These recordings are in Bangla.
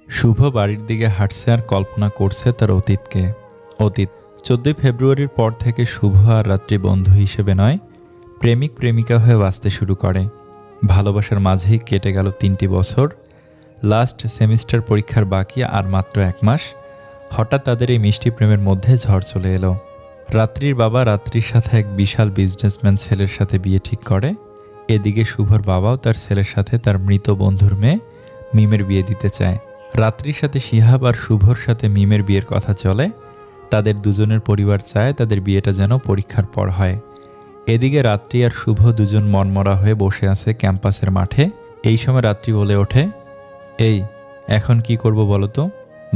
শুভ বাড়ির দিকে হাঁটছে আর কল্পনা করছে তার অতীতকে। অতীত 14 ফেব্রুয়ারির পর থেকে শুভ আর রাত্রি বন্ধু হিসেবে নয়, প্রেমিক প্রেমিকা হয়ে বাঁচতে শুরু করে। ভালোবাসার মাঝেই কেটে গেল 3টি বছর। লাস্ট সেমিস্টার পরীক্ষার বাকি আর মাত্র 1 মাস। হঠাৎ তাদের এই মিষ্টি প্রেমের মধ্যে ঝড় চলে এলো। রাত্রির বাবা রাত্রির সাথে এক বিশাল বিজনেসম্যান ছেলের সাথে বিয়ে ঠিক করে। এদিকে শুভর বাবাও তার ছেলের সাথে তার মৃত বন্ধুর মেয়ে মিমের বিয়ে দিতে চায়। রাত্রির সাথে শিহাব আর শুভর সাথে মিমের বিয়ের কথা চলে। তাদের দুজনের পরিবার চায় তাদের বিয়েটা যেন পরীক্ষার পর হয়। এদিকে রাত্রি আর শুভ দুজন মনমরা হয়ে বসে আছে ক্যাম্পাসের মাঠে। এই সময় রাত্রি বলে ওঠে, এই এখন কি করব বলো তো?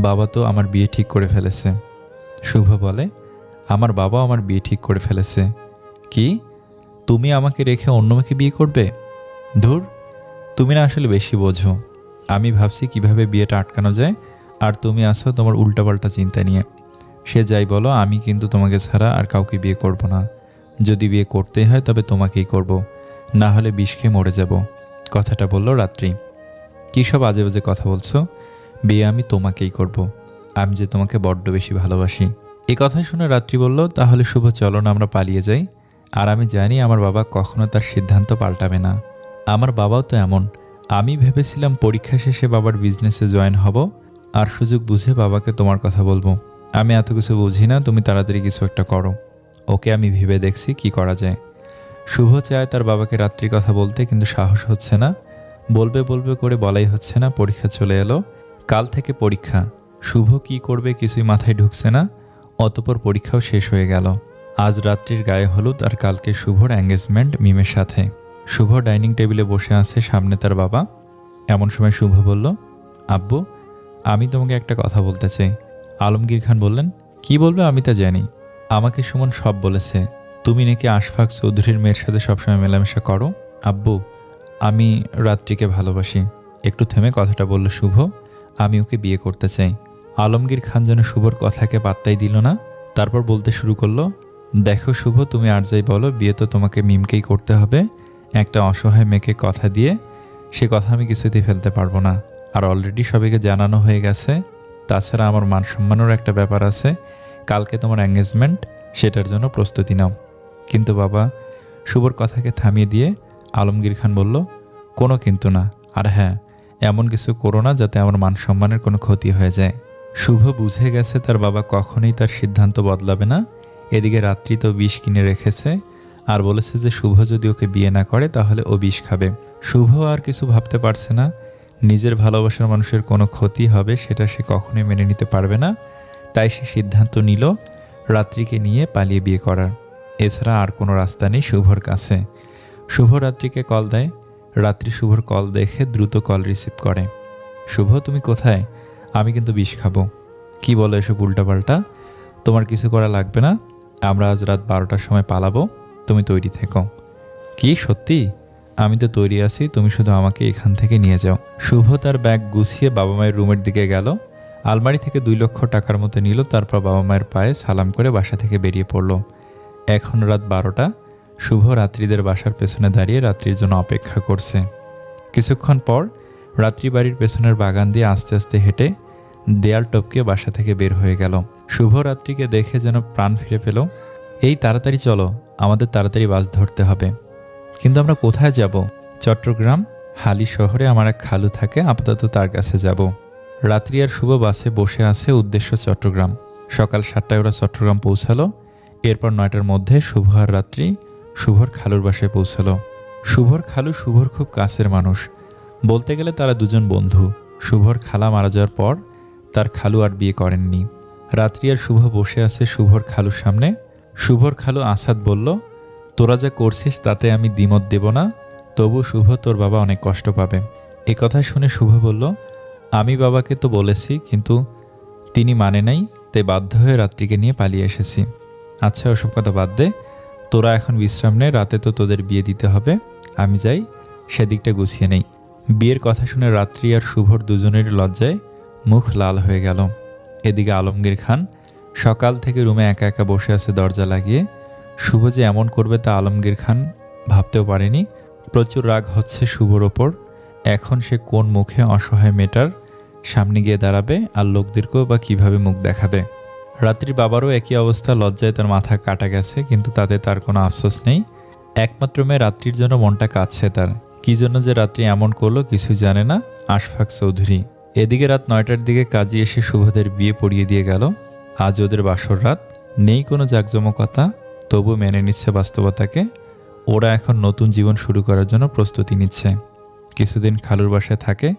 বাবা তো আমার বিয়ে ঠিক করে ফেলেছে। শুভ বলে, আমার বাবাও আমার বিয়ে ঠিক করে ফেলেছে। কি, তুমি আমাকে রেখে অন্য মেয়েকে বিয়ে করবে? ধুর, তুমি না আসলে বেশি বোঝো। আমি ভাবছি কিভাবে বিয়েটা আটকানো যায়, আর তুমি আসো তোমার উল্টাপাল্টা চিন্তা নিয়ে। সে যাই বলো, আমি কিন্তু তোমাকে ছাড়া আর কাউকে বিয়ে করব না। যদি বিয়ে করতেই হয় তবে তোমাকেই করব, না হলে বিষ খেয়ে মরে যাব। কথাটা বলল রাত্রি। কী সব আজে বাজে কথা বলছো? বিয়ে আমি তোমাকেই করব। আমি যে তোমাকে বড্ড বেশি ভালোবাসি। এই কথা শুনে রাত্রি বলল, তাহলে শুভ চলো না আমরা পালিয়ে যাই। আর আমি জানি আমার বাবা কখনো তার সিদ্ধান্ত পাল্টাবে না। আমার বাবাও তো এমন। আমি ভেবেছিলাম পরীক্ষা শেষে বাবার বিজনেসে জয়েন হব, আর সুযোগ বুঝে বাবাকে তোমার কথা বলবো। আমি এত কিছু বুঝি না, তুমি তাড়াতাড়ি কিছু একটা করো। ওকে, আমি ভেবে দেখছি কি করা যায়। শুভ চায় তার বাবাকে রাত্রির কথা বলতে, কিন্তু সাহস হচ্ছে না। বলবে বলবে করে বলাই হচ্ছে না। পরীক্ষা চলে এলো, কাল থেকে পরীক্ষা। শুভ কি করবে কিছুই মাথায় ঢুকছে না। অতঃপর পরীক্ষাও শেষ হয়ে গেল। আজ রাত্রির গায়ে হলুদ, আর কালকে শুভর এঙ্গেজমেন্ট মিমের সাথে। শুভ ডাইনিং টেবিলে বসে আছে, সামনে তার বাবা। এমন সময় শুভ বলল, আব্বু, আমি তোমাকে একটা কথা বলতে চাই। আলমগীর খান বললেন, কি বলবে আমি তা জানি। আমাকে সুমন সব বলেছে। তুমি নাকি আশফাক চৌধুরীর মেয়ের সাথে সবসময় মেলামেশা করো। আব্বু, আমি রাত্রিকে ভালোবাসি। একটু থেমে কথাটা বলল শুভ, আমি ওকে বিয়ে করতে চাই। আলমগীর খান যেন শুভর কথাকে পাত্তাই দিল না। তারপর বলতে শুরু করলো, দেখো শুভ, তুমি আর যাই বলো, বিয়ে তো তোমাকে মিমকেই করতে হবে। একটা অসহায় মেয়েকে কথা দিয়ে সে কথা আমি কিছুতেই ফেলতে পারবো না। আর অলরেডি সবাইকে জানানো হয়ে গেছে। তাছাড়া আমার মান সম্মানেরও একটা ব্যাপার আছে। কালকে তোমার এঙ্গেজমেন্ট, সেটার জন্য প্রস্তুতি নাও। কিন্তু বাবা, শুভর কথাকে থামিয়ে দিয়ে আলমগীর খান বলল, কোনো কিন্তু না। আর হ্যাঁ, এমন কিছু করো না যাতে আমার মান সম্মানের কোনো ক্ষতি হয়ে যায়। শুভ বুঝে গেছে তার বাবা কখনোই তার সিদ্ধান্ত বদলাবে না। এদিকে রাত্রি তো বিষ কিনে রেখেছে, আর বলেছে যে শুভ যদি ওকে বিয়ে না করে তাহলে ও বিষ খাবে। শুভ আর কিছু ভাবতে পারছে না। নিজের ভালোবাসার মানুষের কোনো ক্ষতি হবে সেটা সে কখনোই মেনে নিতে পারবে না। তাই সে সিদ্ধান্ত নিল রাত্রিকে নিয়ে পালিয়ে বিয়ে করার। এছাড়া আর কোনো রাস্তা নেই শুভর কাছে। শুভ রাত্রিকে কল দেয়। রাত্রি শুভর কল দেখে দ্রুত কল রিসিভ করে। শুভ, তুমি কোথায়? আমি কিন্তু বিষ খাবো। কি বলো এসব উল্টাপাল্টা? তোমার কিছু করা লাগবে না। আমরা আজ রাত 12টার সময় পালাবো। তুমি তৈরি থেকো। কি সত্যি? আমি তো তৈরি আছি, তুমি শুধু আমাকে এখান থেকে নিয়ে যাও। শুভ তার ব্যাগ গুছিয়ে বাবা মায়ের রুমের দিকে গেল। আলমারি থেকে 2 লক্ষ টাকার মতো নিল। তারপর বাবা মায়ের পায়ে সালাম করে বাসা থেকে বেরিয়ে পড়ল। এখন রাত 12টা। শুভ রাত্রিদের বাসার পেছনে দাঁড়িয়ে রাত্রির জন্য অপেক্ষা করছে। কিছুক্ষণ পর রাত্রি বাড়ির পেছনের বাগান দিয়ে আস্তে আস্তে হেঁটে দেয়াল টপকে বাসা থেকে বের হয়ে গেল। শুভ রাত্রিকে দেখে যেন প্রাণ ফিরে পেল। এই তাড়াতাড়ি চলো, আমাদের তাড়াতাড়ি বাস ধরতে হবে। কিন্তু আমরা কোথায় যাব? চট্টগ্রাম হালি শহরে আমার এক খালু থাকে, আপাতত তার কাছে যাব। রাত্রি আর শুভ বাসে বসে আছে, উদ্দেশ্য চট্টগ্রাম। সকাল 7টায় ওরা চট্টগ্রাম পৌঁছালো। এরপর 9টার মধ্যে শুভ আর রাত্রি শুভর খালুর বাসায় পৌঁছালো। শুভর খালু শুভর খুব কাছের মানুষ। বলতে গেলে তারা দুজন বন্ধু। শুভর খালা মারা যাওয়ার পর তার খালু আর বিয়ে করেননি। রাত্রি আর শুভ বসে আছে শুভর খালুর সামনে। শুভর খালু আসাদ বলল, তোরা যা করছিস তাতে আমি দ্বিমত দেব না, তবু শুভ তোর বাবা অনেক কষ্ট পাবে। এ কথা শুনে শুভ বলল, আমি বাবাকে তো বলেছি, কিন্তু তিনি মানে নাই, তাই বাধ্য হয়ে রাত্রিকে নিয়ে পালিয়ে এসেছি। আচ্ছা, ওসব কথা বাদ দে, তোরা এখন বিশ্রাম নে, রাতে তো তোদের বিয়ে দিতে হবে। আমি যাই, সেদিকটা গুছিয়ে নেই। বিয়ের কথা শুনে রাত্রি আর শুভর দুজনের লজ্জায় মুখ লাল হয়ে গেল। এদিকে আলমগীর খান সকাল থেকে রুমে একা একা বসে আছে দরজা লাগিয়ে। শুভ যে এমন করবে তা আলমগীর খান ভাবতেও পারেনি। প্রচুর রাগ হচ্ছে শুভর ওপর। এখন সে কোন মুখে অসহায় মেয়েটার সামনে গিয়ে দাঁড়াবে আর লোকদেরকেও বা কীভাবে মুখ দেখাবে। রাত্রির বাবারও একই অবস্থা, লজ্জায় তার মাথা কাটা গেছে, কিন্তু তাতে তার কোনো আফসোস নেই। একমাত্র মেয়ে রাত্রির জন্য মনটা কাঁদছে তার। কী জন্য যে রাত্রি এমন করলো কিছুই জানে না আশফাক চৌধুরী। এদিকে রাত 9টার দিকে কাজী এসে শুভদের বিয়ে পড়িয়ে দিয়ে গেল। আজ ওদের বাসর রাত, নেই কোনো জাঁকজমকতা, তবু মেনে নিচ্ছে বাস্তবতাকে। ওরা এখন নতুন জীবন শুরু করার জন্য প্রস্তুতি নিচ্ছে। কিছুদিন খালুর বাসায় থাকে,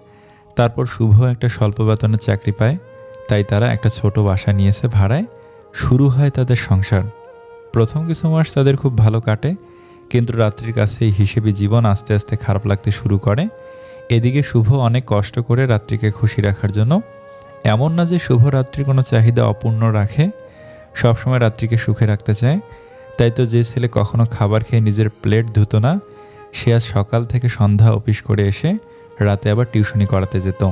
তারপর শুভ একটা স্বল্প বেতনের চাকরি পায়, তাই তারা একটা ছোট বাসা নিয়েছে ভাড়ায়। শুরু হয় তাদের সংসার। প্রথম কিছু মাস তাদের খুব ভালো কাটে, কিন্তু রাত্রির কাছে এই হিসেবে জীবন আস্তে আস্তে খারাপ লাগতে শুরু করে। এদিকে শুভ অনেক কষ্ট করে রাত্রিকে খুশি রাখার জন্য। এমন না যে শুভ রাত্রির কোনো চাহিদা অপূর্ণ রাখে, সবসময় রাত্রিকে সুখে রাখতে চায়। তাই তো যে ছেলে কখনো খাবার খেয়ে নিজের প্লেট ধুতো না, সে আজ সকাল থেকে সন্ধ্যা অফিস করে এসে রাতে আবার টিউশনি করাতে যেত।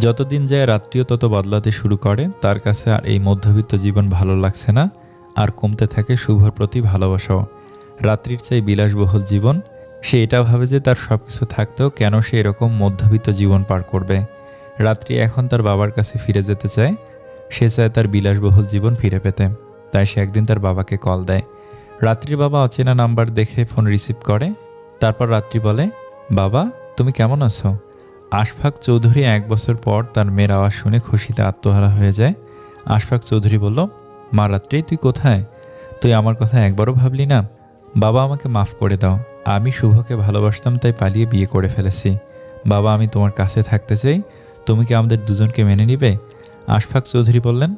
যতদিন যায় রাত্রিও তত বদলাতে শুরু করে। তার কাছে আর এই মধ্যবিত্ত জীবন ভালো লাগছে না, আর কমতে থাকে শুভর প্রতি ভালোবাসাও। রাত্রির চাই বিলাসবহুল জীবন। সে এটা ভাবে যে তার সব কিছু থাকতেও কেন সে এরকম মধ্যবিত্ত জীবন পার করবে। রাত্রি এখন তার বাবার কাছে ফিরে যেতে চায়। সে চায় তার বিলাসবহুল জীবন ফিরে পেতে। তাই সে একদিন তার বাবাকে কল দেয়। রাত্রির বাবা অচেনা নাম্বার দেখে ফোন রিসিভ করে। তারপর রাত্রি বলে, বাবা তুমি কেমন আছো? আশফাক চৌধুরী 1 বছর পর তার মেয়ের আওয়াজ শুনে খুশিতে আত্মহারা হয়ে যায়। আশফাক চৌধুরী বলল, মা রাত্রি তুই কোথায়? তুই আমার কথা একবারও ভাবলি না? বাবা আমাকে মাফ করে দাও, আমি শুভকে ভালোবাসতাম তাই পালিয়ে বিয়ে করে ফেলেছি। বাবা আমি তোমার কাছে থাকতে চাই, তুমি কি আমাদের দুজনকে মেনে নিবে? আশফাক চৌধুরী বললেন,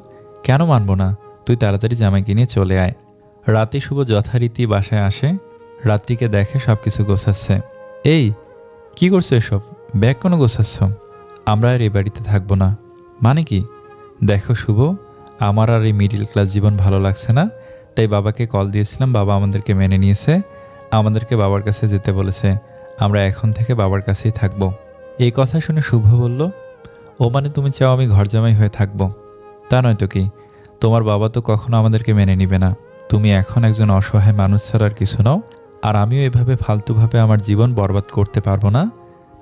কেন মানব না, তুই তাড়াতাড়ি জামাইকে নিয়ে চলে আয়। রাতে শুভ যথারীতি বাসায় আসে। রাত্রিকে দেখে সব কিছু গোছাচ্ছে। এই কি করছো এসব? ব্যাগ কোনো গোছাচ্ছ? আমরা আর এই বাড়িতে থাকবো না। মানে কি? দেখো শুভ, আমার আর এই মিডিল ক্লাস জীবন ভালো লাগছে না, তাই বাবাকে কল দিয়েছিলাম, বাবা আমাদেরকে মেনে নিয়েছে, আমাদেরকে বাবার কাছে যেতে বলেছে। আমরা এখন থেকে বাবার কাছেই থাকবো। এই কথা শুনে শুভ বলল, ও মানে তুমি চাও আমি ঘর জামাই হয়ে থাকবো? তা নয় তো কি, তোমার বাবা তো কখনো আমাদেরকে মেনে নিবে না। তুমি এখন একজন অসহায় মানুষ ছাড়া আর কিছু নাও, আর আমিও এভাবে ফালতুভাবে আমার জীবন বরবাদ করতে পারবো না।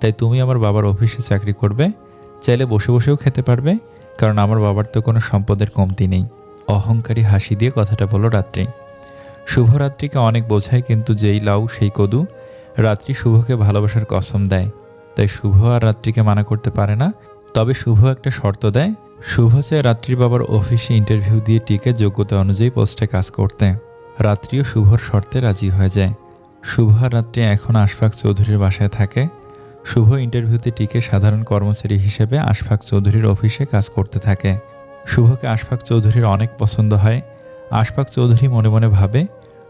তাই তুমি আমার বাবার অফিসে চাকরি করবে, চাইলে বসে বসেও খেতে পারবে, কারণ আমার বাবার তো কোনো সম্পদের কমতি নেই। অহংকারী হাসি দিয়ে কথাটা বলল রাত্রি। শুভ রাত্রিকে অনেক বোঝায়, কিন্তু যেই লাউ সেই কদু। রাত্রি শুভকে ভালোবাসার কসম দেয়, তাই শুভ আর রাত্রিকে মানা করতে পারে না। তবে শুভ একটা শর্ত দেয়। শুভ চায় রাত্রির বাবার অফিসে ইন্টারভিউ দিয়ে টিকে যোগ্যতা অনুযায়ী পোস্টে কাজ করতে। রাত্রিও শুভর শর্তে রাজি হয়ে যায়। শুভ আর রাত্রি এখন আশফাক চৌধুরীর বাসায় থাকে। শুভ ইন্টারভিউতে টিকে সাধারণ কর্মচারী হিসেবে আশফাক চৌধুরীর অফিসে কাজ করতে থাকে। শুভকে আশফাক চৌধুরীর অনেক পছন্দ হয়। আশফাক চৌধুরী মনে মনে ভাবে,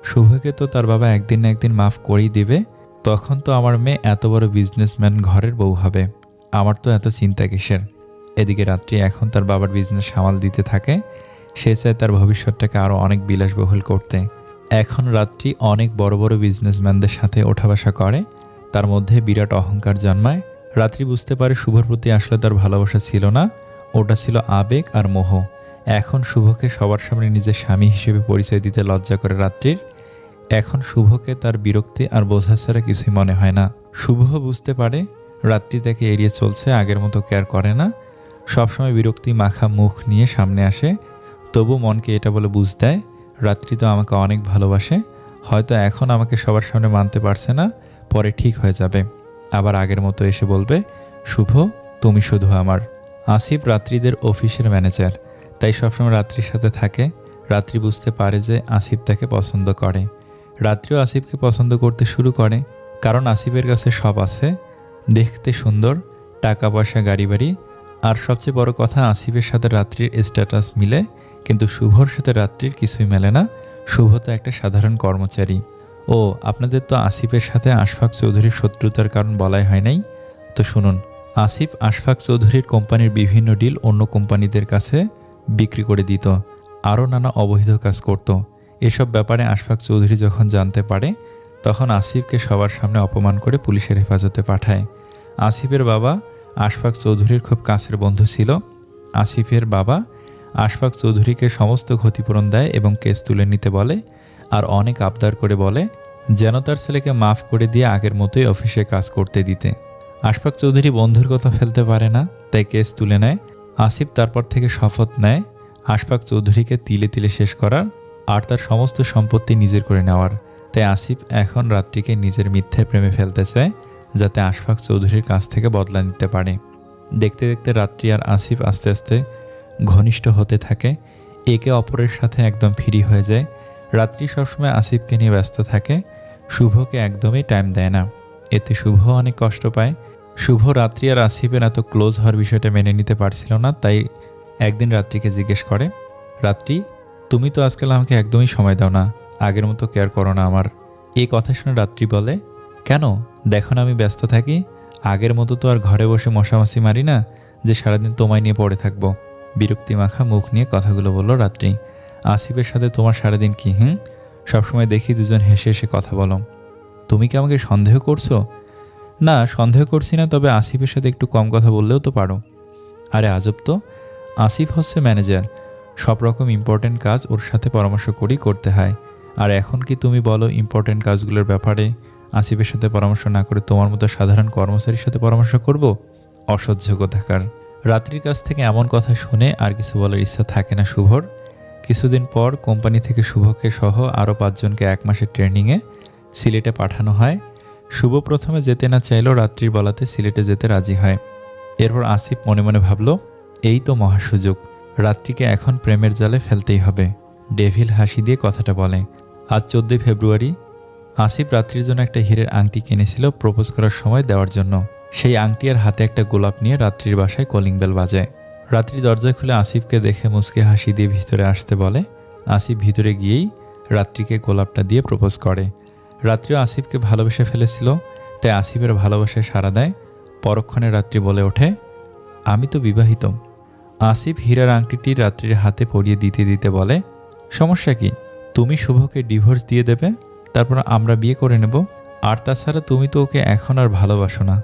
শুভকে তো তার বাবা একদিন না একদিন মাফ করেই দিবে, তখন তো আমার মেয়ে এত বড় বিজনেসম্যান ঘরের বউ হবে। আমার তো এত চিন্তা কিসের। এদিকে রাত্রি এখন তার বাবার বিজনেস সামাল দিতে থাকে। সে চায় তার ভবিষ্যৎটাকে আরও অনেক বিলাসবহুল করতে। এখন রাত্রি অনেক বড় বড় বিজনেসম্যানদের সাথে ওঠা বসা করে, তার মধ্যে বিরাট অহংকার জন্মায়। রাত্রি বুঝতে পারে শুভর প্রতি আসলে তার ভালোবাসা ছিল না, ওটা ছিল আবেগ আর মোহ। এখন শুভকে সবার সামনে নিজের স্বামী হিসেবে পরিচয় দিতে লজ্জা করে রাত্রির। এখন শুভকে তার বিরক্তি আর বোঝা ছাড়া কিছুই মনে হয় না। শুভ বুঝতে পারে রাত্রি তাকে এড়িয়ে চলছে, আগের মতো কেয়ার করে না, সবসময় বিরক্তি মাখা মুখ নিয়ে সামনে আসে। তবু মনকে এটা বলে বুঝ দেয়, রাত্রি তো আমাকে অনেক ভালোবাসে, হয়তো এখন আমাকে সবার সামনে মানতে পারছে না, পরে ঠিক হয়ে যাবে, আবার আগের মতো এসে বলবে, শুভ তুমি শুধু আমার। আসিফ রাত্রিদের অফিসের ম্যানেজার, তাই সবসময় রাত্রির সাথে থাকে। রাত্রি বুঝতে পারে যে আসিফ তাকে পছন্দ করে। রাত্রিও আসিফকে পছন্দ করতে শুরু করে, কারণ আসিফের কাছে সব আছে, দেখতে সুন্দর, টাকা পয়সা, গাড়ি বাড়ি, আর সবচেয়ে বড় কথা আসিফের সাথে রাত্রির স্ট্যাটাস মিলে, কিন্তু শুভর সাথে রাত্রির কিছুই মেলে না। শুভ তো একটা সাধারণ কর্মচারী। ও আপনাদের তো আসিফের সাথে আশফাক চৌধুরীর শত্রুতার কারণ বলাই হয় নাই, তো শুনুন, আসিফ আশফাক চৌধুরীর কোম্পানির বিভিন্ন ডিল অন্য কোম্পানিদের কাছে বিক্রি করে দিত, আরও নানা অবৈধ কাজ করত। এসব ব্যাপারে আশফাক চৌধুরী যখন জানতে পারে, তখন আসিফকে সবার সামনে অপমান করে পুলিশের হেফাজতে পাঠায়। আসিফের বাবা আশফাক চৌধুরীর খুব কাছের বন্ধু ছিল। আসিফের বাবা আশফাক চৌধুরীকে সমস্ত ক্ষতিপূরণ দেয় এবং কেস তুলে নিতে বলে, আর অনেক আবদার করে বলে যেন তার ছেলেকে মাফ করে দিয়ে আগের মতোই অফিসে কাজ করতে দিতে। আশফাক চৌধুরী বন্ধুর কথা ফেলতে পারে না, তাই কেস তুলে নেয়। আসিফ তারপর থেকে শপথ নেয় আশফাক চৌধুরীকে তিলে তিলে শেষ করার আর তার সমস্ত সম্পত্তি নিজের করে নেওয়ার। তাই আসিফ এখন রাত্রিকে নিজের মিথ্যে প্রেমে ফেলতে চায়, যাতে আশফাক চৌধুরীর কাছ থেকে বদলা নিতে পারে। দেখতে দেখতে রাত্রি আর আসিফ আস্তে আস্তে ঘনিষ্ঠ হতে থাকে, একে অপরের সাথে একদম ফ্রি হয়ে যায়। রাত্রি সবসময় আসিফকে নিয়ে ব্যস্ত থাকে, শুভকে একদমই টাইম দেয় না। এতে শুভ অনেক কষ্ট পায়। শুভ রাত্রি আর আসিফের এত ক্লোজ হওয়ার বিষয়টা মেনে নিতে পারছিল না, তাই একদিন রাত্রিকে জিজ্ঞেস করে, রাত্রি, তুমি তো আজকাল আমাকে একদমই সময় দাও না, আগের মতো কেয়ার করো না আমার। এই কথা শুনে রাত্রি বলে, কেন? দেখো না আমি ব্যস্ত থাকি, আগের মতো তো আর ঘরে বসে মশামাছি মারি না যে সারাদিন তোমায় নিয়ে পড়ে থাকবো। বিরক্তি মাখা মুখ নিয়ে কথাগুলো বলল রাত্রি। আসিফের সাথে তোমার সারাদিন কি? সবসময় দেখি দুজন হেসে হেসে কথা বলো। তুমি কি আমাকে সন্দেহ করছো? না, সন্দেহ করছি না, তবে আসিফের সাথে একটু কম কথা বললেও তো পারো। আরে আজব তো, আসিফ হচ্ছে ম্যানেজার, সব রকম ইম্পর্টেন্ট কাজ ওর সাথে পরামর্শ করেই করতে হয়। আর এখন কি তুমি বলো ইম্পর্টেন্ট কাজগুলোর ব্যাপারে আসিফের সাথে পরামর্শ না করে তোমার মতো সাধারণ কর্মচারীর সাথে পরামর্শ করব? অসহ্য কথাকার। রাত্রির কাছ থেকে এমন কথা শুনে আর কিছু বলার ইচ্ছা থাকে না শুভর। কিছুদিন পর কোম্পানি থেকে শুভকে সহ আরও 5 জনকে 1 মাসের ট্রেনিংয়ে সিলেটে পাঠানো হয়। শুভ প্রথমে যেতে না চাইলেও রাত্রির বলাতে সিলেটে যেতে রাজি হয়। এরপর আসিফ মনে মনে ভাবল, এই তো মহাসুযোগ, রাত্রিকে এখন প্রেমের জালে ফেলতেই হবে। ডেভিল হাসি দিয়ে কথাটা বলে। আজ 14 ফেব্রুয়ারি। আসিফ রাত্রির জন্য একটা হীরের আংটি কিনেছিল প্রপোজ করার সময় দেওয়ার জন্য। সেই আংটি আর হাতে একটা গোলাপ নিয়ে রাত্রির বাসায় কলিং বেল বাজায়। রাত্রি দরজা খুলে আসিফকে দেখে মুচকে হাসি দিয়ে ভিতরে আসতে বলে। আসিফ ভিতরে গিয়েই রাত্রিকে গোলাপটা দিয়ে প্রপোজ করে। রাত্রিও আসিফকে ভালোবেসে ফেলেছিল, তাই আসিফের ভালোবাসায় সাড়া দেয়। পরক্ষণে রাত্রি বলে ওঠে, আমি তো বিবাহিত। আসিফ হীরার আংটিটি রাত্রির হাতে পরিয়ে দিতে দিতে বলে, সমস্যা কি? তুমি শুভকে ডিভোর্স দিয়ে দেবে, তারপর আমরা বিয়ে করে নেব। আর তাছাড়া তুমি তো ওকে এখন আর ভালোবাসো না,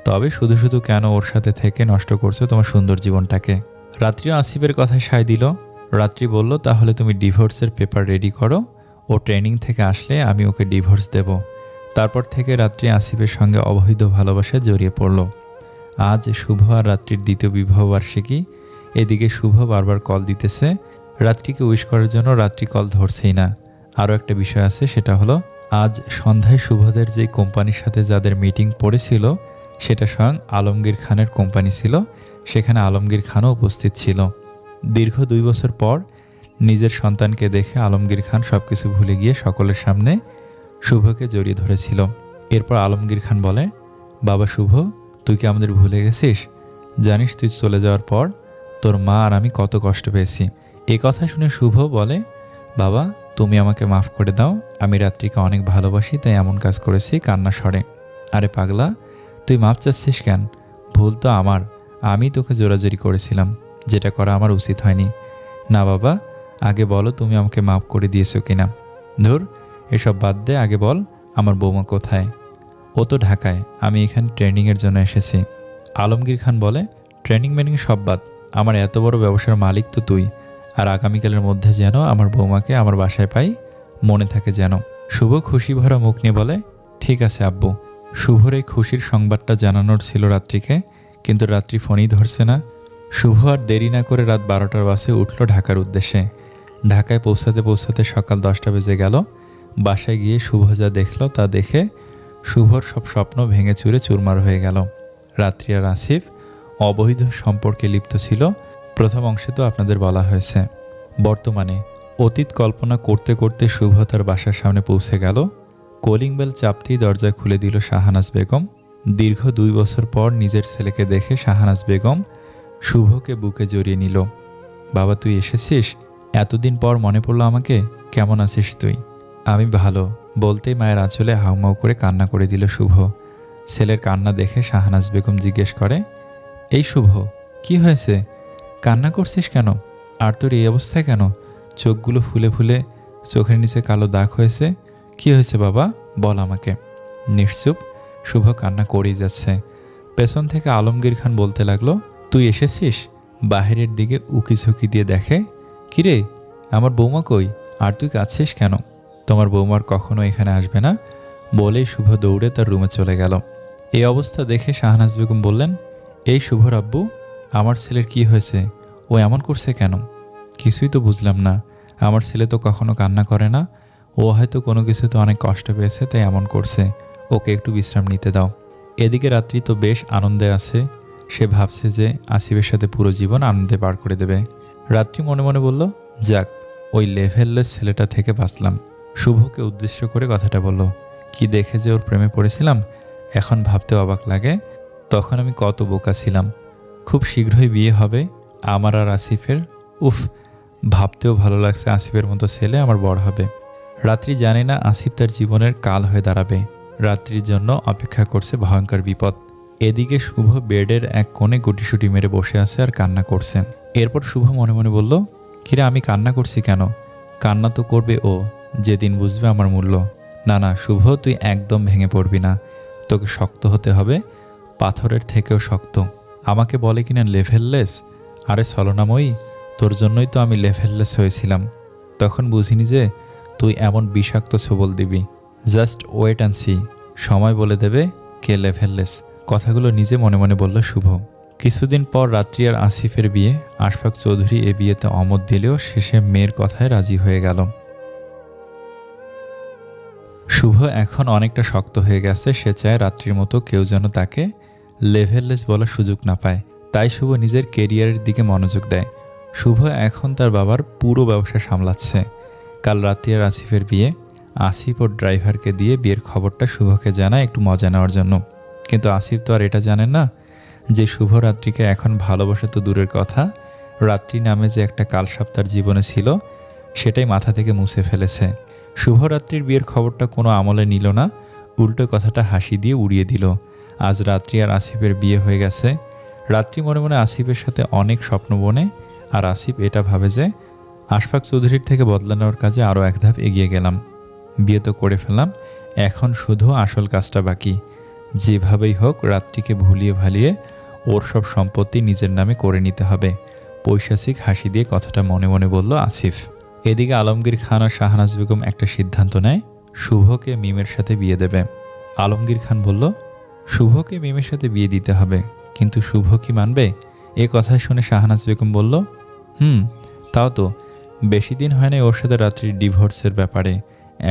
তবে শুধু শুধু কেন ওর সাথে থেকে নষ্ট করছো তোমার সুন্দর জীবনটাকে? রাত্রিও আসিফের কথায় সায় দিল। রাত্রি বলল, তাহলে তুমি ডিভোর্সের পেপার রেডি করো, ও ট্রেনিং থেকে আসলে আমি ওকে ডিভোর্স দেব। তারপর থেকে রাত্রি আসিফের সঙ্গে অবৈধ ভালোবাসায় জড়িয়ে পড়ল। আজ শুভ আর রাত্রির দ্বিতীয় বিবাহবার্ষিকী। এদিকে শুভ বারবার কল দিতেছে রাত্রিকে উইশ করার জন্য, রাত্রি কল ধরছেই না। আরও একটা বিষয় আছে, সেটা হলো আজ সন্ধ্যায় শুভদের যে কোম্পানির সাথে যাদের মিটিং পড়েছিল সেটা স্বয়ং আলমগীর খানের কোম্পানি ছিল, সেখানে আলমগীর খানও উপস্থিত ছিল। দীর্ঘ 2 বছর পর নিজের সন্তানকে দেখে আলমগীর খান সব কিছু ভুলে গিয়ে সকলের সামনে শুভকে জড়িয়ে ধরেছিল। এরপর আলমগীর খান বলে, বাবা শুভ, তুই কি আমাদের ভুলে গেছিস? জানিস তুই চলে যাওয়ার পর তোর মা আর আমি কত কষ্ট পেয়েছি। এ কথা শুনে শুভ বলে, বাবা তুমি আমাকে মাফ করে দাও, আমি রাত্রিকে অনেক ভালোবাসি তাই এমন কাজ করেছি, কান্না সরে। আরে পাগলা, তুই মাপ চাচ্ছিস কেন? ভুল তো আমার, আমি তোকে জোরাজোরি করেছিলাম, যেটা করা আমার উচিত হয়নি। না বাবা, আগে বলো তুমি আমাকে মাফ করে দিয়েছো কিনা। ধুর, এসব বাদ দে, আগে বল আমার বৌমা কোথায়? ও তো ঢাকায়, আমি এখানে ট্রেনিংয়ের জন্য এসেছি। আলমগীর খান বলে, ট্রেনিং মেনিং সব বাদ, আমার এত বড় ব্যবসার মালিক তো তুই, আর আগামীকালের মধ্যে যেন আমার বৌমাকে আমার বাসায় পাই, মনে থাকে যেন। শুভ খুশি ভরা মুখ নিয়ে বলে, ঠিক আছে আব্বু। শুভর এই খুশির সংবাদটা জানানোর ছিল রাত্রিকে, কিন্তু রাত্রি ফোনই ধরছে না। শুভ আর দেরি না করে রাত 12টার বাসে উঠল ঢাকার উদ্দেশ্যে। ঢাকায় পৌঁছাতে পৌঁছাতে সকাল 10টা বেজে গেল। বাসায় গিয়ে শুভ যা দেখল তা দেখে শুভর সব স্বপ্ন ভেঙে চুরে চুরমার হয়ে গেল। রাত্রি আর আসিফ অবৈধ সম্পর্কে লিপ্ত ছিল। প্রথম অংশে তো আপনাদের বলা হয়েছে। বর্তমানে অতীত কল্পনা করতে করতে শুভ তার বাসার সামনে পৌঁছে গেল। কলিং বেল চাপতেই দরজা খুলে দিল শাহানাজ বেগম। দীর্ঘ 2 বছর পর নিজের ছেলেকে দেখে শাহানাজ বেগম শুভকে বুকে জড়িয়ে নিল। বাবা তুই এসেছিস, এতদিন পর মনে পড়লো আমাকে, কেমন আছিস তুই? আমি ভালো বলতেই মায়ের আঁচলে হাউমাউ করে কান্না করে দিল শুভ। ছেলের কান্না দেখে শাহানাজ বেগম জিজ্ঞেস করে, এই শুভ, কি হয়েছে? কান্না করছিস কেন? আর তোর এই অবস্থায় কেন? চোখগুলো ফুলে ফুলে, চোখের নিচে কালো দাগ হয়েছে, কি হয়েছে বাবা, বল আমাকে। নিশ্চুপ, শুভ কান্না করেই যাচ্ছে। পেছন থেকে আলমগীর খান বলতে লাগলো, তুই এসেছিস? বাহিরের দিকে উকি ঝুঁকি দিয়ে দেখে, কিরে আমার বৌমা কই, আর তুই কাঁদছিস কেন? তোমার বৌমার কখনো এখানে আসবে না, বলেই শুভ দৌড়ে তার রুমে চলে গেল। এই অবস্থা দেখে শাহনাজ বেগম বললেন, এই শুভর আব্বু, আমার ছেলের কি হয়েছে? ও এমন করছে কেন? কিছুই তো বুঝলাম না। আমার ছেলে তো কখনো কান্না করে না। ও হয়তো কোনো কিছুতে অনেক কষ্ট পেয়েছে, তাই এমন করছে। ওকে একটু বিশ্রাম নিতে দাও। এদিকে রাত্রি তো বেশ আনন্দে আছে। সে ভাবছে যে আসিফের সাথে পুরো জীবন আনন্দে পার করে দেবে। রাত্রি মনে মনে বলল, যাক, ওই লেভেললেস ছেলেটা থেকে বাঁচলাম। শুভকে উদ্দেশ্য করে কথাটা বলল, কি দেখে যে ওর প্রেমে পড়েছিলাম, এখন ভাবতে অবাক লাগে তখন আমি কত বোকা ছিলাম। খুব শীঘ্রই বিয়ে হবে আমার আর আসিফের। উফ, ভাবতেও ভালো লাগছে আসিফের মতো ছেলে আমার বড় হবে। রাত্রি জানে না আসিফ তার জীবনের কাল হয়ে দাঁড়াবে। রাত্রির জন্য অপেক্ষা করছে ভয়ঙ্কর বিপদ। এদিকে শুভ বেডের এক কোণে গুটিসুটি মেরে বসে আছে আর কান্না করছে। এরপর শুভ মনে মনে বলল, কিরে আমি কান্না করছি কেন? কান্না তো করবে ও, যেদিন বুঝবে আমার মূল্য। না না শুভ, তুই একদম ভেঙে পড়বি না। তোকে শক্ত হতে হবে, পাথরের থেকেও শক্ত। আমাকে বলে কিনা লেভেললেস। আরে ছলনাময়ী, তোর জন্যই তো আমি লেভেললেস হয়েছিলাম। তখন বুঝিনি যে তুই এমন বিষাক্ত সবল দিবি। জাস্ট ওয়েট অ্যান্ড সি, সময় বলে দেবে কে লেভেললেস। কথাগুলো নিজে মনে মনে বলল শুভ। কিছুদিন পর রাত্রি আর আসিফের বিয়ে। আশফাক চৌধুরী এ বিয়েতে অমত দিলেও শেষে মেয়ের কথায় রাজি হয়ে গেল। শুভ এখন অনেকটা শক্ত হয়ে গেছে। সে চায় রাত্রির মতো কেউ যেন তাকে লেভেললেস বলার সুযোগ না পায়। তাই শুভ নিজের কেরিয়ারের দিকে মনোযোগ দেয়। শুভ এখন তার বাবার পুরো ব্যবসা সামলাচ্ছে। কাল রাত্রি আর আসিফের বিয়ে। আসিফ ওর ড্রাইভারকে দিয়ে বিয়ের খবরটা শুভকে জানায় একটু মজা নেওয়ার জন্য। কিন্তু আসিফ তো আর এটা জানেন না যে শুভ রাত্রিকে এখন ভালোবাসা তো দূরের কথা, রাত্রি নামে যে একটা কালসাপ তার জীবনে ছিল সেটাই মাথা থেকে মুছে ফেলেছে। শুভরাত্রির বিয়ের খবরটা কোনো আমলে নিল না, উল্টো কথাটা হাসি দিয়ে উড়িয়ে দিল। আজ রাত্রি আর আসিফের বিয়ে হয়ে গেছে। রাত্রি মনে মনে আসিফের সাথে অনেক স্বপ্ন বনে, আর আসিফ এটা ভাবে যে আশফাক চৌধুরীর থেকে বদলানোর কাজে আরও এক ধাপ এগিয়ে গেলাম। বিয়ে তো করে ফেললাম, এখন শুধু আসল কাজটা বাকি। যেভাবেই হোক রাত্রিকে ভুলিয়ে ভালিয়ে ওর সব সম্পত্তি নিজের নামে করে নিতে হবে। পৈশাচিক হাসি দিয়ে কথাটা মনে মনে বলল আসিফ। এদিকে আলমগীর খান আর শাহনাজ বেগম একটা সিদ্ধান্ত নেয়, শুভকে মিমের সাথে বিয়ে দেবে। আলমগীর খান বলল, শুভকে মিমের সাথে বিয়ে দিতে হবে, কিন্তু শুভ কি মানবে? এ কথা শুনে শাহনাজ বেগম বলল, তাও তো বেশি দিন হয় না ওর সাথে রাত্রির ডিভোর্সের ব্যাপারে।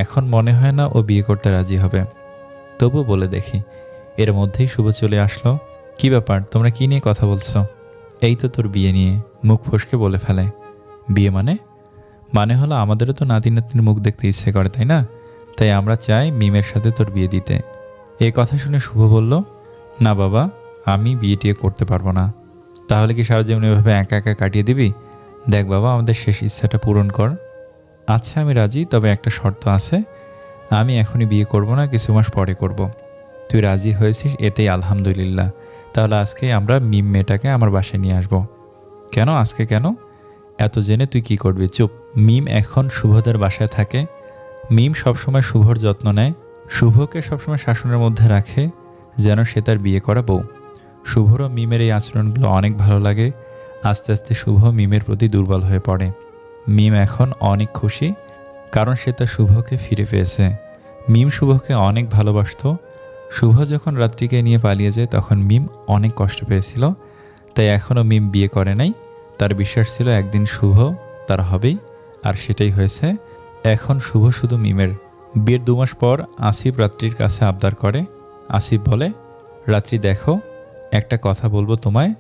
এখন মনে হয় না ও বিয়ে করতে রাজি হবে। তবু বলে দেখি। এর মধ্যেই শুভ চলে আসলো। কি ব্যাপার, তোমরা কি নিয়ে কথা বলছো? এই তো তোর বিয়ে নিয়ে, মুখ ফসকে বলে ফেলে। বিয়ে মানে হলো আমাদেরও তো নাতি নাতনির মুখ দেখতে ইচ্ছে করে, তাই না? তাই আমরা চাই মিমের সাথে তোর বিয়ে দিতে। এই কথা শুনে শুভ বলল, না বাবা, আমি বিয়ে টিয়ে করতে পারবো না। তাহলে কি সারা জীবন এভাবে একা একা কাটিয়ে দিবি? দেখ বাবা, আমাদের শেষ ইচ্ছাটা পূরণ কর। আচ্ছা আমি রাজি, তবে একটা শর্ত আছে। আমি এখনই বিয়ে করব না, কিছু মাস পরে করব। তুই রাজি হয়েছিস, এতেই আলহামদুলিল্লাহ। তাহলে আজকেই আমরা মিম মেয়েটাকে আমার বাসায় নিয়ে আসবো। কেন আজকে কেন? এত জেনে তুই কি করবি? চুপ। মিম এখন শুভদের বাসায় থাকে। মিম সবসময় শুভর যত্ন নেয়, শুভকে সবসময় শাসনের মধ্যে রাখে যেন সে তার বিয়ে করা বউ। শুভরও মিমের এই আচরণগুলো অনেক ভালো লাগে। আস্তে আস্তে শুভ মিমের প্রতি দুর্বল হয়ে পড়ে। মিম এখন অনেক খুশি, কারণ সে তার শুভকে ফিরে পেয়েছে। মিম শুভকে অনেক ভালোবাসত। শুভ যখন রাত্রিকে নিয়ে পালিয়ে যায় তখন মিম অনেক কষ্ট পেয়েছিল। তাই এখনও মিম বিয়ে করে নাই। তার বিশ্বাস ছিল একদিন শুভ তার হবেই, আর সেটাই হয়েছে। এখন শুভ শুধু মিমের। বিয়ের 2 মাস পর আসিফ রাত্রির কাছে আবদার করে। আসিফ বলে, রাত্রি দেখো, একটা কথা বলবো তোমায়,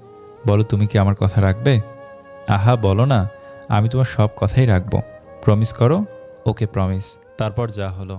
বলো তুমি কি আমার কথা রাখবে? আহা বলো না, আমি তোমার সব কথাই রাখবো। প্রমিস করো। ওকে প্রমিস। তারপর যা হলো।